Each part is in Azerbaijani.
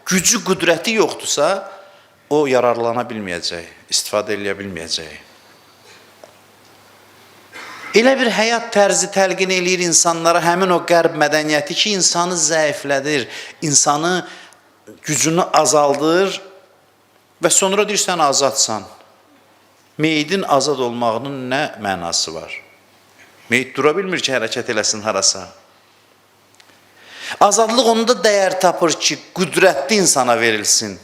gücü, qüdrəti yoxdursa, o yararlana bilməyəcək, istifadə edə bilməyəcək. Elə bir həyat tərzi təlqin eləyir insanlara həmin o qərb mədəniyyəti ki, insanı zəiflədir, insanı gücünü azaldır və sonra deyir, sən azadsan. Meyidin azad olmağının nə mənası var? Meyid dura bilmir ki, hərəkət eləsin harasa. Azadlıq onda dəyər tapır ki, qüdrətli insana verilsin.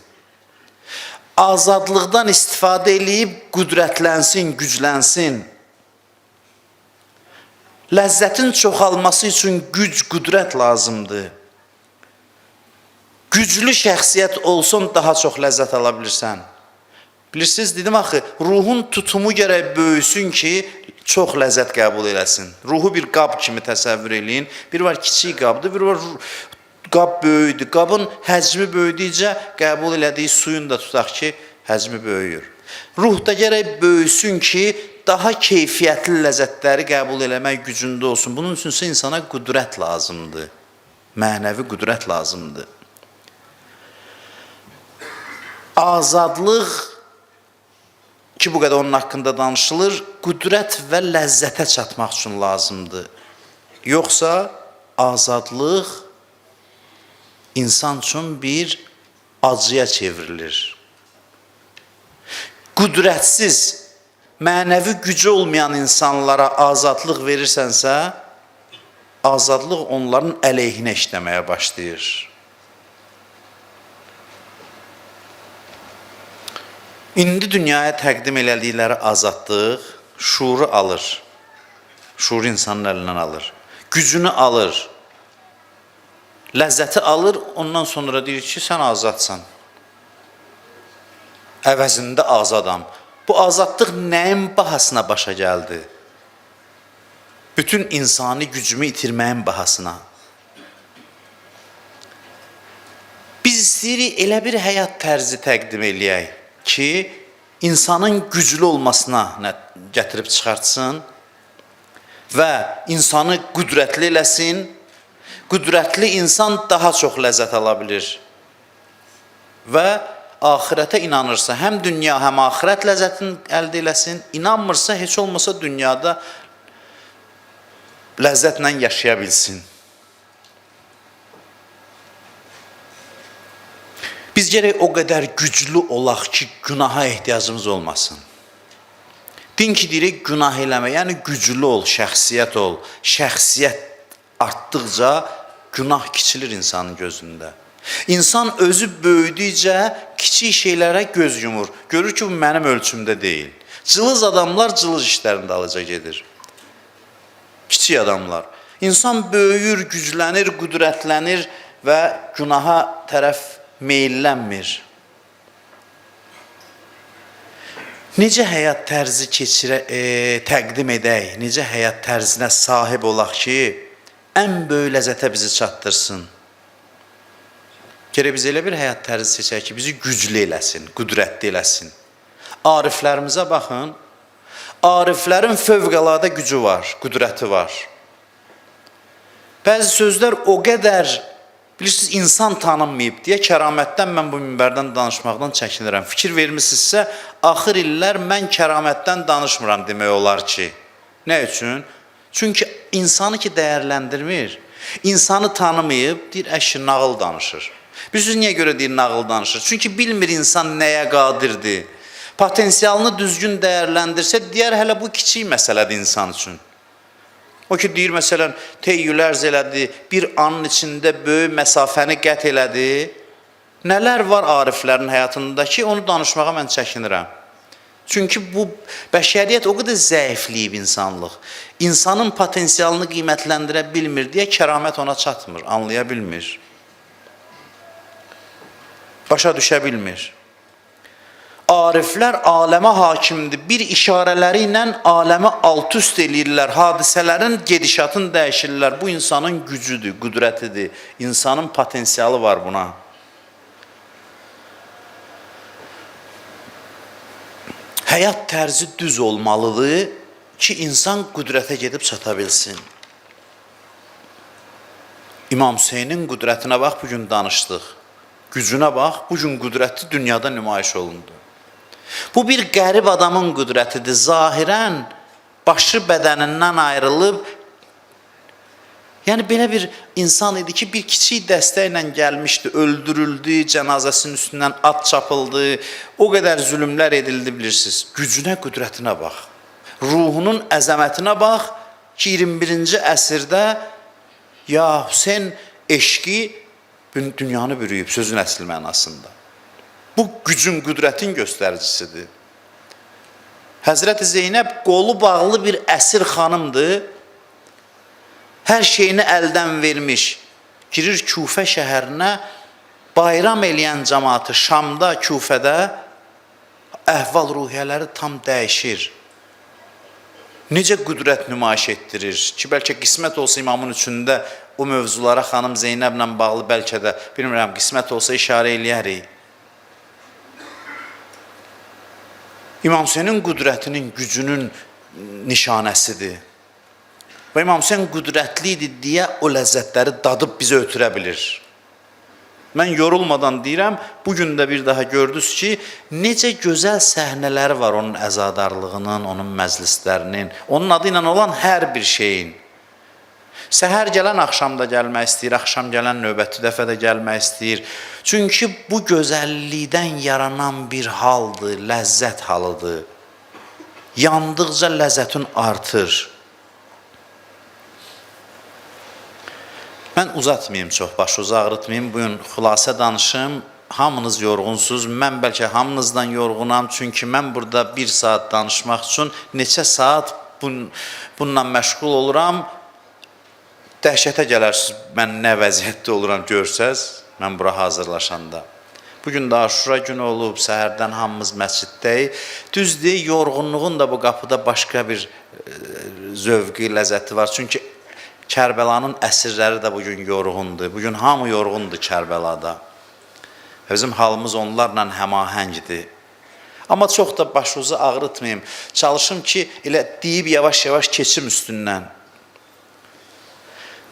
Azadlıqdan istifadə eləyib qüdrətlənsin, güclənsin. Ləzzətin çoxalması üçün güc, qüdrət lazımdır. Güclü şəxsiyyət olsun, daha çox ləzzət ala bilirsən. Bilirsiniz, dedim axı, ruhun tutumu gərək böyüsün ki, çox ləzzət qəbul eləsin. Ruhu bir qab kimi təsəvvür eləyin. Bir var kiçik qabdır, bir var qab böyüdür. Qabın həcmi böyüdükcə qəbul elədiyi suyun da tutaq ki, həcmi böyüyür. Ruh da gərək böyüsün ki, daha keyfiyyətli ləzzətləri qəbul eləmək gücündə olsun. Bunun üçünsə insana qüdrət lazımdır. Mənəvi qüdrət lazımdır. Azadlıq ki, bu qədər onun haqqında danışılır, qüdrət və ləzzətə çatmaq üçün lazımdır. Yoxsa azadlıq insan üçün bir acıya çevrilir. Qüdrətsiz, mənəvi gücü olmayan insanlara azadlıq verirsənsə, azadlıq onların əleyhinə işləməyə başlayır. İndi dünyaya təqdim elədikləri azadlıq şuuru alır. Şuuru insanın əlindən alır. Gücünü alır. Ləzzəti alır, ondan sonra deyir ki, sən azadsan. Əvəzində azadam. Bu azadlıq nəyin bahasına başa gəldi? Bütün insani gücümü itirməyin bahasına. Biz istəyirik elə bir həyat tərzi təqdim eləyək ki, insanın güclü olmasına gətirib çıxartsın və insanı qüdrətli eləsin. Qüdrətli insan daha çox ləzzət ala bilir və axirətə inanırsa, həm dünya, həm axirət ləzzətini əldə eləsin, inanmırsa, heç olmasa dünyada ləzzətlə yaşaya bilsin. Biz gərək o qədər güclü olaq ki, günaha ehtiyacımız olmasın. Din ki, deyirik, günah eləmə, yəni güclü ol, şəxsiyyət ol. Şəxsiyyət artdıqca günah kiçilir insanın gözündə. İnsan özü böyüdükcə kiçik şeylərə göz yumur. Görür ki, bu mənim ölçümdə deyil. Cılız adamlar cılız işlərində alıca gedir. Kiçik adamlar. İnsan böyüyür, güclənir, qüdrətlənir və günaha tərəf meyllənmir. Necə həyat tərzi təqdim edək, necə həyat tərzinə sahib olaq ki, ən böyük ləzzətə bizi çatdırsın. Gərək biz elə bir həyat tərzi seçək ki, bizi güclü eləsin, qüdrətli eləsin. Ariflərimizə baxın, ariflərin fövqəladə gücü var, qüdrəti var. Bəzi sözlər o qədər, bilirsiniz, insan tanınmayıb deyə kəramətdən mən bu minbərdən danışmaqdan çəkinirəm. Fikir vermişsinizsə, axır illər mən kəramətdən danışmıram demək olar ki. Nə üçün? Çünki insanı ki dəyərləndirmir, insanı tanımayıb, deyir, əşi, nağıl danışır. Bilirsiniz, niyə görə deyir, nağıl danışır? Çünki bilmir insan nəyə qadirdir. Potensialını düzgün dəyərləndirsə, deyər, hələ bu kiçik məsələdir insan üçün. O ki, deyir, məsələn, teyyül ərz elədi, bir anın içində böyük məsafəni qət elədi. Nələr var ariflərin həyatında ki, onu danışmağa mən çəkinirəm. Çünki bu bəşəriyyət o qədər zəifliyib insanlıq. İnsanın potensialını qiymətləndirə bilmir deyə kəramət ona çatmır, anlaya bilmir. Başa düşə bilmir. Ariflər aləmə hakimdir. Bir işarələri ilə aləmi alt-üst eləyirlər. Hadisələrin gedişatını dəyişirlər. Bu insanın gücüdür, qüdrətidir. İnsanın potensialı var buna. Həyat tərzi düz olmalıdır ki, insan qüdrətə gedib çata bilsin. İmam Hüseynin qüdrətinə bax, bugün danışdıq. Gücünə bax, bu gün qüdrəti dünyada nümayiş olundu. Bu bir qərib adamın qüdrətidir. Zahirən başı bədənindən ayrılıb, yəni belə bir insan idi ki, bir kiçik dəstəklə gəlmişdi, öldürüldü, cənazəsinin üstündən at çapıldı, o qədər zülümlər edildi bilirsiniz. Gücünə, qüdrətinə bax. Ruhunun əzəmətinə bax ki, 21-ci əsrdə ya Hüseyn eşqi dünyanı bürüyüb, sözün əsl mənasında. Bu gücün, qüdrətin göstəricisidir. Həzrəti Zeynəb qolu bağlı bir əsir xanımdır. Hər şeyini əldən vermiş. Girir Küfə şəhərinə, bayram eləyən cəmaatı Şamda, Küfədə əhval-ruhiyyələri tam dəyişir. Necə qüdrət nümayiş etdirir ki, bəlkə qismət olsa imamın üçündə o mövzulara xanım Zeynəblə bağlı bəlkə də, bilmirəm, qismət olsa işarə eləyərik. İmam Hüseynin qüdrətinin, gücünün nişanəsidir. Və İmam Hüseyin qüdrətli idi deyə o ləzzətləri dadıb bizə ötürə bilir. Mən yorulmadan deyirəm, bugün də bir daha gördünüz ki, necə gözəl səhnələri var onun əzadarlığının, onun məclislərinin, onun adı ilə olan hər bir şeyin. Səhər gələn axşamda gəlmək istəyir, axşam gələn növbəti dəfə də gəlmək istəyir. Çünki bu gözəllikdən yaranan bir haldır, ləzzət halıdır. Yandıqca ləzzətin artır. Mən uzatmayayım çox, başınızı ağrıtmayayım. Bugün xülasə danışım. Hamınız yorğunsuz, mən bəlkə hamınızdan yorğunam. Çünki mən burada bir saat danışmaq üçün neçə saat bununla məşğul oluram. Dəhşətə gələrsiniz, mən nə vəziyyətdə oluram görsəz, mən bura hazırlaşanda. Bugün də Aşura günü olub, səhərdən hamımız məsciddəyik. Düzdür, yorğunluğun da bu qapıda başqa bir zövqi, ləzzəti var. Çünki Kərbəlanın əsirləri də bugün yorğundur. Bugün hamı yorğundur Kərbəlada. Bizim halımız onlarla həmahəngdir. Amma çox da başınızı ağrıtmayayım. Çalışım ki, elə deyib yavaş-yavaş keçim üstündən.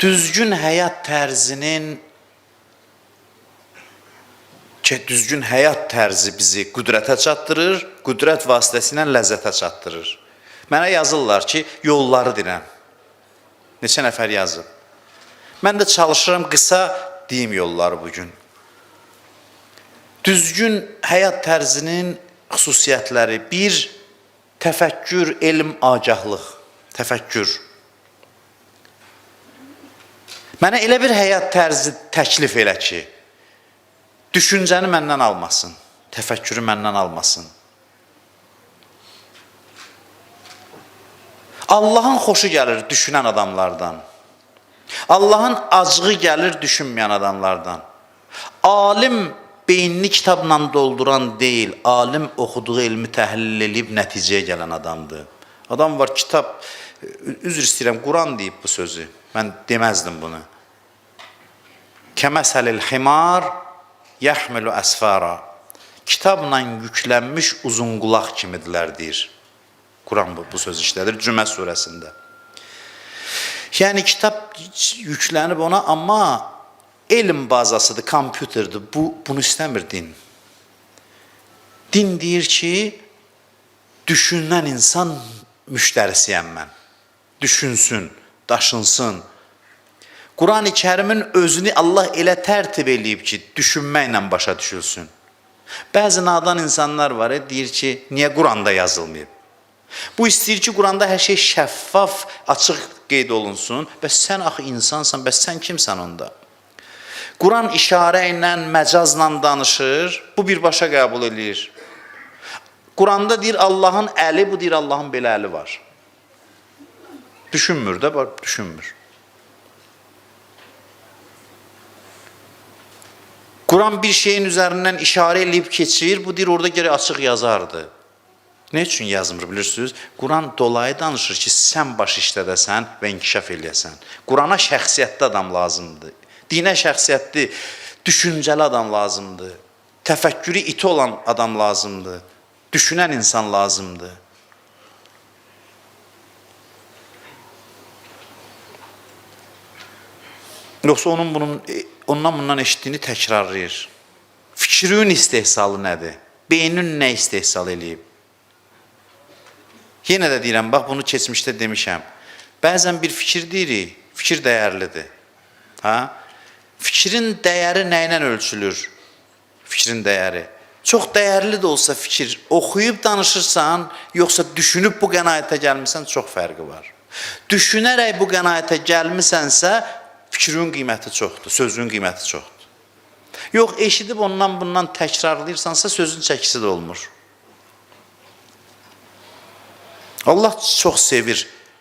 Düzgün həyat tərzi bizi qüdrətə çatdırır, qüdrət vasitəsilə ləzzətə çatdırır. Mənə yazırlar ki, yolları deyirəm. Neçə nəfər yazıb. Mən də çalışıram, qısa deyim yolları bugün. Düzgün həyat tərzinin xüsusiyyətləri. Bir, təfəkkür, elm, agahlıq. Təfəkkür. Mənə elə bir həyat tərzi təklif elə ki, düşüncəni məndən almasın, təfəkkürü məndən almasın. Allahın xoşu gəlir düşünən adamlardan. Allahın acığı gəlir düşünməyən adamlardan. Alim beynini kitabla dolduran deyil, alim oxuduğu elmi təhlil edib nəticəyə gələn adamdır. Adam var, kitab, üzr istəyirəm, Quran deyib bu sözü, mən deməzdim bunu. Kəməsəlil himar yəhmilu əsfara. Kitabla yüklənmiş uzun qulaq kimidirlər deyir. Quran bu söz işlədir Cümə surəsində. Yəni kitab yüklənib ona, amma elm bazasıdır, kompüterdir. Bunu istəmir din. Din deyir ki, düşünən insan müştərisiyəm mən. Düşünsün, daşınsın. Quran-ı Kərimin özünü Allah elə tərtib eləyib ki, düşünməklə başa düşülsün. Bəzi nadan insanlar var, deyir ki, niyə Quranda yazılmayıb? Bu istəyir ki, Quranda hər şey şəffaf, açıq qeyd olunsun. Bəs sən axı insansan, bəs sən kimsən onda? Quran işarə ilə, məcazla danışır, bu birbaşa qəbul edir. Quranda deyir Allahın əli, bu deyir Allahın belə əli var. Düşünmür də, düşünmür. Quran bir şeyin üzərindən işarə eləyib keçir, bu deyir orada geri açıq yazardı. Ne üçün yazmır bilirsiniz? Quran dolayı danışır ki, sən baş işlədəsən və inkişaf eləyəsən. Qurana şəxsiyyətli adam lazımdır. Dinə şəxsiyyətli, düşüncəli adam lazımdır. Təfəkkürü iti olan adam lazımdır. Düşünən insan lazımdır. Yoxsa ondan bundan eşitdiyini təkrarlayır. Fikrin istehsalı nədir? Beynin nə istehsal eləyib? Yenə də deyirəm, bax bunu keçmişdə demişəm. Bəzən bir fikir deyirik, fikir dəyərlidir. Fikrin dəyəri nə ilə ölçülür? Fikrin dəyəri. Çox dəyərli də olsa fikir, oxuyub danışırsan, yoxsa düşünüb bu qənaətə gəlmirsən, çox fərqi var. Düşünərək bu qənaətə gəlmisənsə, fikrin qiyməti çoxdur, sözün qiyməti çoxdur. Yox, eşidib ondan bundan təkrarlayırsansa, sözün çəkisi də olmur. Allah çox sevir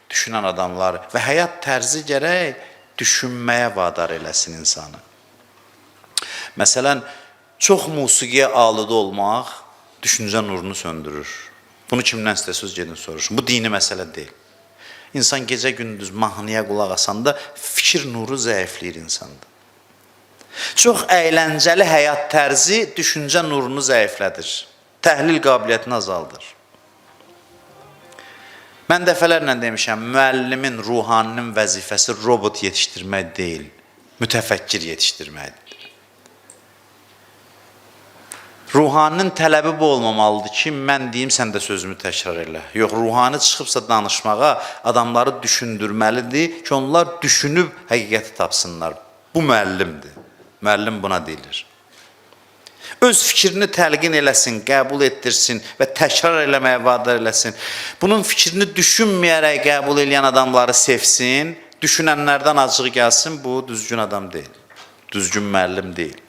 düşünən adamları və həyat tərzi gərək düşünməyə vadar eləsin insanı. Məsələn, çox musiqiyə alıda olmaq düşüncə nurunu söndürür. Bunu kimdən istəsiniz gedin soruşun. Bu dini məsələ deyil. İnsan gecə-gündüz mahnıya qulaq asanda fikir nuru zəifləyir insanda. Çox əyləncəli həyat tərzi düşüncə nurunu zəiflədir. Təhlil qabiliyyətini azaldır. Mən dəfələrlə demişəm, müəllimin, ruhaninin vəzifəsi robot yetişdirmək deyil, mütəfəkkir yetişdirməkdir. Ruhaninin tələbi bu olmamalıdır ki, mən deyim, sən də sözümü təkrar elə. Yox, ruhani çıxıbsa danışmağa adamları düşündürməlidir ki, onlar düşünüb həqiqəti tapsınlar. Bu müəllimdir. Müəllim buna deyilir. Öz fikrini təlqin eləsin, qəbul etdirsin və təkrar eləməyə vadar eləsin. Bunun fikrini düşünməyərək qəbul edən adamları sevsin, düşünənlərdən acığı gəlsin, bu düzgün adam deyil, düzgün müəllim deyil.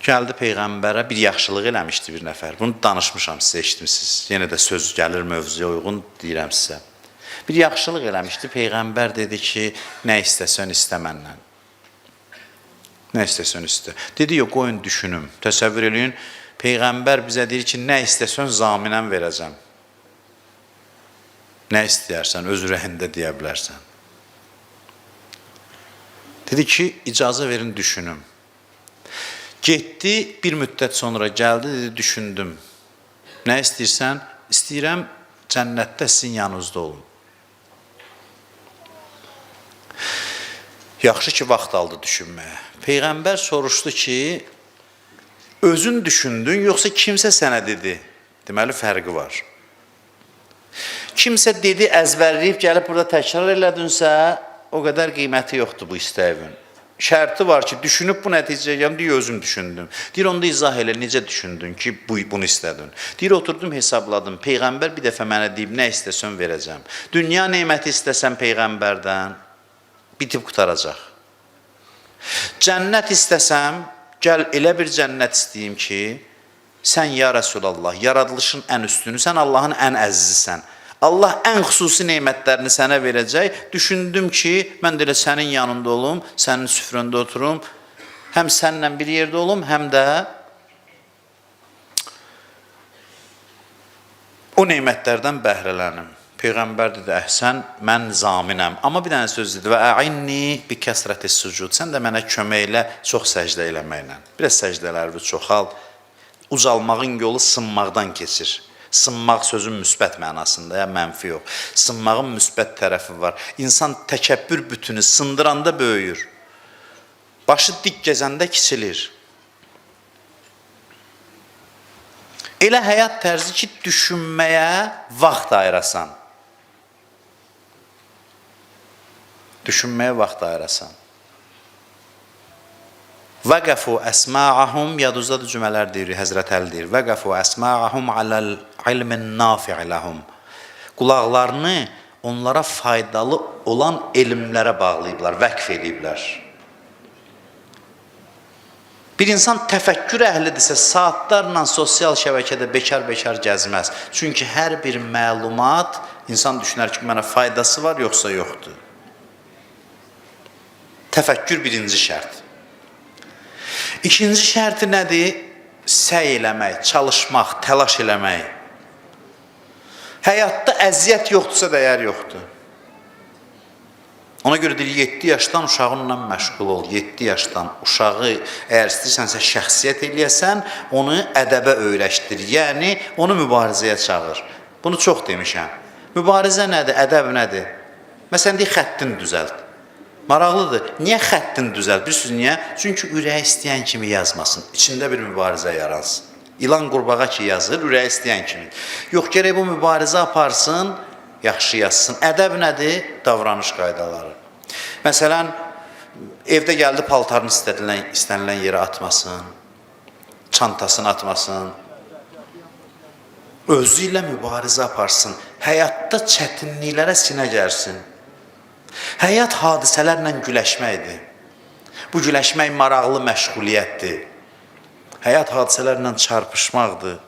Gəldi Peyğəmbərə bir yaxşılıq eləmişdi bir nəfər. Bunu danışmışam sizə, eşitmişsiniz. Yenə də söz gəlir mövzuya uyğun deyirəm sizə. Bir yaxşılıq eləmişdi. Peyğəmbər dedi ki, nə istəsən istə məndən. Nə istəsən istə. Dedi, yox, qoyun düşünüm. Təsəvvür eləyin, Peyğəmbər bizə deyir ki, nə istəsən zaminən verəcəm. Nə istəyərsən, öz ürəyində deyə bilərsən. Dedi ki, icazə verin düşünüm. Getdi, bir müddət sonra gəldi, dedi, düşündüm. Nə istəyirsən? İstəyirəm, cənnətdə sizin yanınızda olun. Yaxşı ki, vaxt aldı düşünməyə. Peyğəmbər soruşdu ki, özün düşündün, yoxsa kimsə sənə dedi? Deməli, fərqi var. Kimsə dedi, əzbərləyib, gəlib burada təkrar elədinsə, o qədər qiyməti yoxdur bu istəyin. Şərti var ki, düşünüb bu nəticəyə gəldim, deyir, özüm düşündüm. Deyir, onda izah elə, necə düşündün ki, bunu istədin? Deyir, oturdum, hesabladım. Peyğəmbər bir dəfə mənə deyib, nə istəsən verəcəm. Dünya neyməti istəsən Peyğəmbərdən, bitib qutaracaq. Cənnət istəsəm, gəl elə bir cənnət istəyim ki, sən ya Rəsulallah, yaradılışın ən üstünü, sən Allahın ən əzizisən. Allah ən xüsusi neymətlərini sənə verəcək. Düşündüm ki, mən də elə sənin yanında olum, sənin süfrəndə oturum, həm səninlə bir yerdə olum, həm də o neymətlərdən bəhrələnim. Peyğəmbər dedi, əhsən, mən zaminəm. Amma bir dənə söz dedi, və ə'inni bi kəsrəti sucud. Sən də mənə kömək elə, çox səcdə eləməklə. Biraz səcdələrvi çoxal. Ucalmağın yolu sınmaqdan keçir. Sınmaq sözün müsbət mənasında, ya mənfi yox. Sınmağın müsbət tərəfi var. İnsan təkəbbür bütünü sındıranda böyüyür. Başı dik gəzəndə kiçilir. Elə həyat tərzi ki, düşünməyə vaxt ayırasan. Düşünməyə vaxt ayırasan. Vəqəfu əsma'ahum, yadınızdadır cümələr deyir, Həzrət Əli deyir. Vəqəfu əsma'ahum aləl ilmin nafi'i ləhum. Qulaqlarını onlara faydalı olan elmlərə bağlayıblar, vəqf ediblər. Bir insan təfəkkür əhlidirsə, saatlarla sosial şəbəkədə bekar-bekar gəzməz. Çünki hər bir məlumat, insan düşünər ki, mənə faydası var, yoxsa yoxdur. Təfəkkür birinci şərt. İkinci şərti nədir? Səy eləmək, çalışmaq, təlaş eləmək. Həyatda əziyyət yoxdursa dəyər yoxdur. Ona görə deyir, 7 yaşdan uşağınla məşğul ol. 7 yaşdan uşağı, əgər istəyirsənsə şəxsiyyət eləyəsən, onu ədəbə öyrəşdir. Yəni, onu mübarizəyə çağır. Bunu çox demişəm. Mübarizə nədir? Ədəb nədir? Məsələn, deyək, xəttin düzəlt. Maraqlıdır. Niyə xəttin düzəlt? Bilirsiniz niyə? Çünki ürək istəyən kimi yazmasın. İçində bir mübarizə yaransın. İlan qurbağa ki yazır, ürək istəyən kimi. Yox, gərək bu mübarizə aparsın, yaxşı yazsın. Ədəb nədir? Davranış qaydaları. Məsələn, evdə gəldi paltarını istənilən yerə atmasın, çantasını atmasın, özü ilə mübarizə aparsın, həyatda çətinliklərə sinə gəlsin. Həyat hadisələrlə güləşməkdir. Bu güləşmək maraqlı məşğuliyyətdir. Həyat hadisələrlə çarpışmaqdır.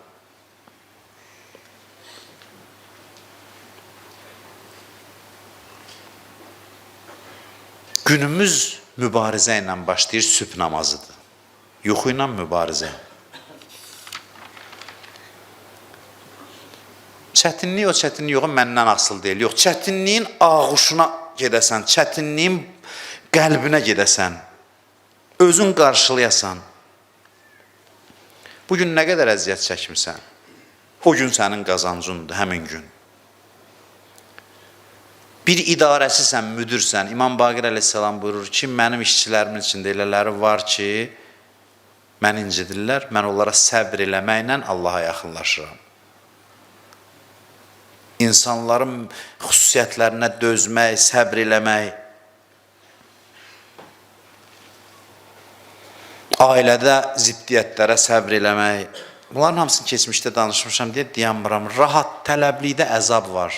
Günümüz mübarizə ilə başlayır, sübh namazıdır. Yuxu ilə mübarizə. Çətinlik o çətinlik yox, məndən asılı deyil. Yox, çətinliyin ağuşuna gedəsən, çətinliyin qəlbinə gedəsən, özün qarşılayasan. Bugün nə qədər əziyyət çəkmirsən, o gün sənin qazancındır, həmin gün. Bir idarəçisən, müdürsən, İmam Baqir əleyhissalam buyurur ki, mənim işçilərimin içində elələri var ki, məni incidirlər, mən onlara səbr eləməklə Allaha yaxınlaşıram. İnsanların xüsusiyyətlərinə dözmək, səbr eləmək, ailədə ziddiyyətlərə səbr eləmək, bunların hamısını keçmişdə danışmışam deyə deyəmirəm. Rahat tələblikdə əzab var.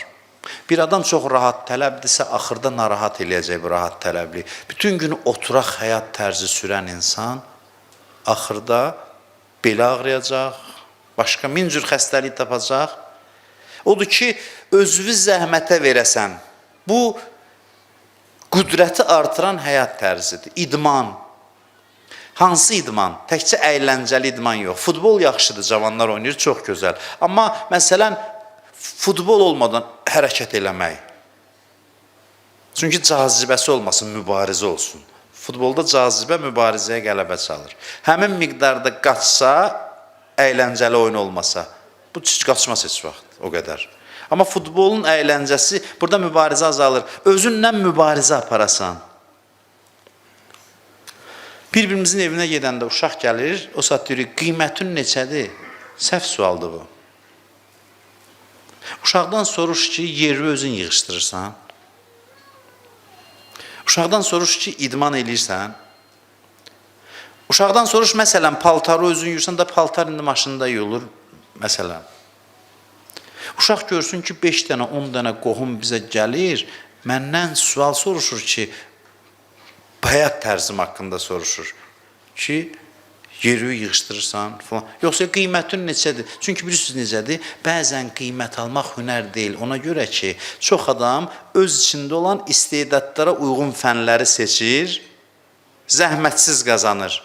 Bir adam çox rahat tələbdirsə, axırda narahat eləyəcək bu rahat tələblik. Bütün günü oturaq həyat tərzi sürən insan, axırda belə ağrıyacaq, başqa min cür xəstəlik tapacaq. Odur ki, özünü zəhmətə verəsən. Bu, qüdrəti artıran həyat tərzidir. İdman. Hansı idman? Təkcə əyləncəli idman yox. Futbol yaxşıdır, cavanlar oynayır, çox gözəl. Amma məsələn, futbol olmadan hərəkət eləmək. Çünki cazibəsi olmasın, mübarizə olsun. Futbolda cazibə mübarizəyə qələbə çalır. Həmin miqdarda qaçsa, əyləncəli oyun olmasa, bu qaçmaz heç vaxt, o qədər. Amma futbolun əyləncəsi, burada mübarizə azalır. Özünlə mübarizə aparasan. Bir-birimizin evinə gedəndə uşaq gəlir, o saat deyir, qiymətin neçədir? Səhv sualdır bu. Uşaqdan soruş ki, yeri özün yığışdırırsan. Uşaqdan soruş ki, idman eləyirsən. Uşaqdan soruş, məsələn, paltarı özün yuyursan da paltar indi maşında yuyulur, məsələn. Uşaq görsün ki, 5 dənə, 10 dənə qohum bizə gəlir, məndən sual soruşur ki, həyat tərzim haqqında soruşur ki, yeri yığışdırırsan falan. Yoxsa qiymətin neçədir? Çünki bilirsiniz necədir? Bəzən qiymət almaq hünər deyil. Ona görə ki, çox adam öz içində olan istedadlara uyğun fənləri seçir, zəhmətsiz qazanır.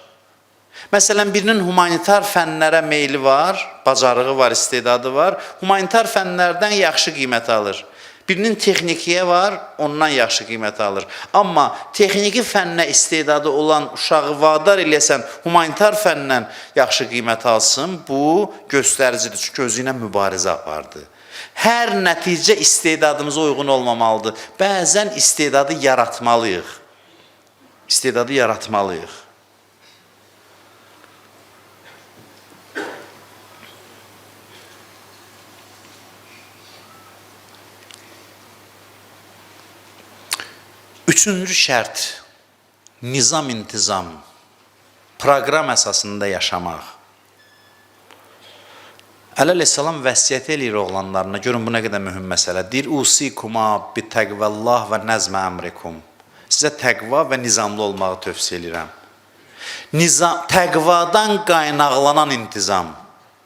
Məsələn, birinin humanitar fənlərə meyli var, bacarığı var, istedadı var, humanitar fənlərdən yaxşı qiymət alır. Birinin texnikiyə var, ondan yaxşı qiymət alır. Amma texniki fənnə istedadı olan uşağı vadar eləyəsən, humanitar fəndən yaxşı qiymət alsın, bu göstəricidir. Çünki özü ilə mübarizə apardı. Hər nəticə istedadımıza uyğun olmamalıdır. Bəzən istedadı yaratmalıyıq. İstedadı yaratmalıyıq. Üçüncü şərt, nizam, intizam, proqram əsasında yaşamaq. Əli əleyhissalam vəsiyyət eləyir oğlanlarına, görün bu nə qədər mühüm məsələ. Deyir, usikuma bi təqvəllah və nəzmə əmrikum. Sizə təqva və nizamlı olmağı tövsiyə edirəm. Təqvadan qaynaqlanan intizam.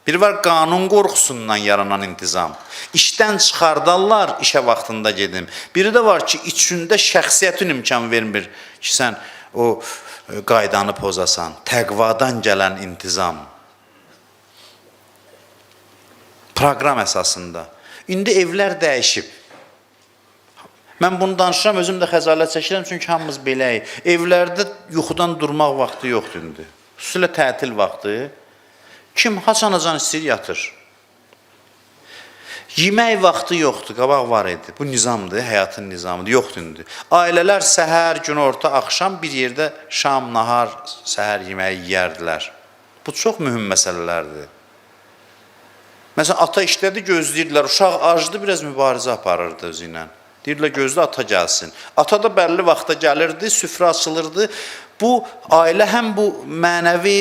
Biri var, qanun qorxusundan yaranan intizam. İşdən çıxardarlar, işə vaxtında gedim. Biri də var ki, içində şəxsiyyətin imkan vermir ki, sən o qaydanı pozasan. Təqvadan gələn intizam. Proqram əsasında. İndi evlər dəyişib. Mən bunu danışıram, özüm də xəcalət çəkirəm, çünki hamımız beləyik. Evlərdə yuxudan durmaq vaxtı yoxdur indi. Xüsusilə tətil vaxtı. Kim haçanacan istəyir, yatır. Yemək vaxtı yoxdur, qabaq var idi. Bu nizamdır, həyatın nizamıdır, yoxdur indi. Ailələr səhər, günorta, axşam bir yerdə şam, nahar, səhər yeməyi yeyərdilər. Bu çox mühüm məsələlərdir. Məsələn, ata işlədi, gözləyirdilər, uşaq acdı, biraz mübarizə aparırdı özü ilə. Deyirlər, gözlə ata gəlsin. Ata da bəlli vaxta gəlirdi, süfrə açılırdı. Bu, ailə həm bu mənəvi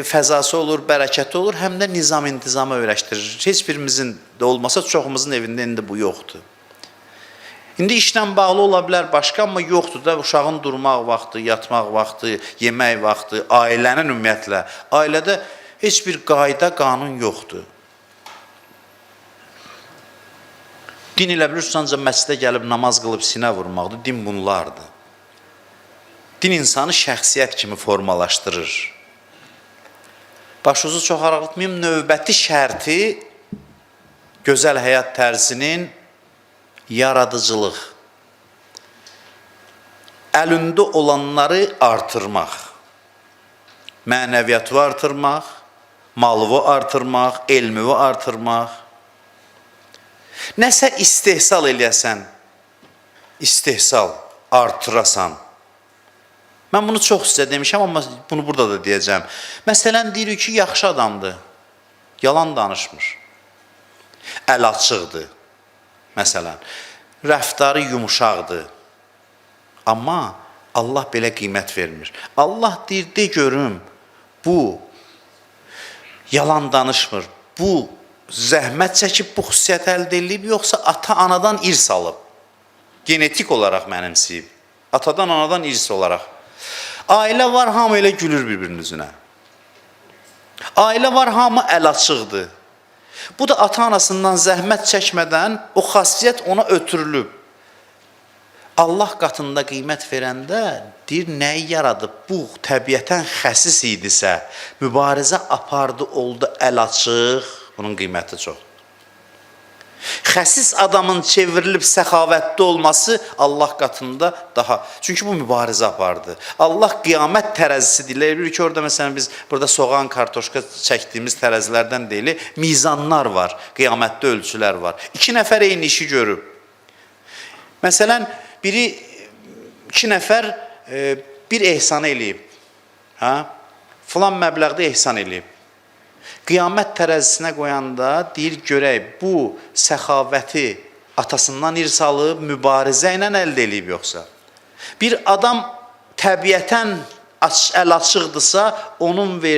fəzası olur, bərəkəti olur, həm də nizam-intizamı öyrəşdirir. Heç birimizin də olmasa, çoxumuzun evində indi bu yoxdur. İndi işlə bağlı ola bilər başqa, amma yoxdur da uşağın durmaq vaxtı, yatmaq vaxtı, yemək vaxtı, ailənin ümumiyyətlə. Ailədə heç bir qayda, qanun yoxdur. Din elə bilirsən, ancaq məscidə gəlib namaz qılıb sinə vurmaqdır, din bunlardır. Din insanı şəxsiyyət kimi formalaşdırır. Başınızı çox araltmayım, növbəti şərti gözəl həyat tərzinin yaradıcılıq. Əlində olanları artırmaq. Mənəviyyatı artırmaq, malını artırmaq, elmini artırmaq. Nəsə istehsal eləyəsən, istehsal artırasan. Mən bunu çox sizə demişəm, amma bunu burada da deyəcəm. Məsələn, deyirik ki, yaxşı adamdır, yalan danışmır, əl açıqdır, məsələn, rəftarı yumuşaqdır. Amma Allah belə qiymət vermir. Allah deyir, de görüm, bu yalan danışmır, bu zəhmət çəkib bu xüsusiyyət əldə edib, yoxsa ata-anadan irs alıb, genetik olaraq mənimsəyib, atadan, anadan irs olaraq. Ailə var, hamı elə gülür bir-birinin üzünə. Ailə var, hamı əl açıqdır. Bu da ata-anasından zəhmət çəkmədən o xasiyyət ona ötürülüb. Allah qatında qiymət verəndə deyir, nəyi yaradıb? Bu təbiətən xəsis idisə, mübarizə apardı, oldu əl açıq, bunun qiyməti çoxdur. Xəsis adamın çevrilib səxavətli olması Allah qatında daha... Çünki bu mübarizə apardı. Allah qiyamət tərəzisi deyilir ki, orada məsələn biz burada soğan, kartoşka çəkdiyimiz tərəzilərdən deyil, mizanlar var, qiyamətdə ölçülər var. 2 nəfər eyni işi görüb. Məsələn, biri 2 nəfər bir ehsan eləyib. Filan məbləğdə ehsan eləyib. Qiyamət tərəzisinə qoyanda deyir, görək, bu səxavəti atasından irs alıb, mübarizə ilə əldə eləyib yoxsa. Bir adam təbiətən əl açıqdırsa, onun verdiyi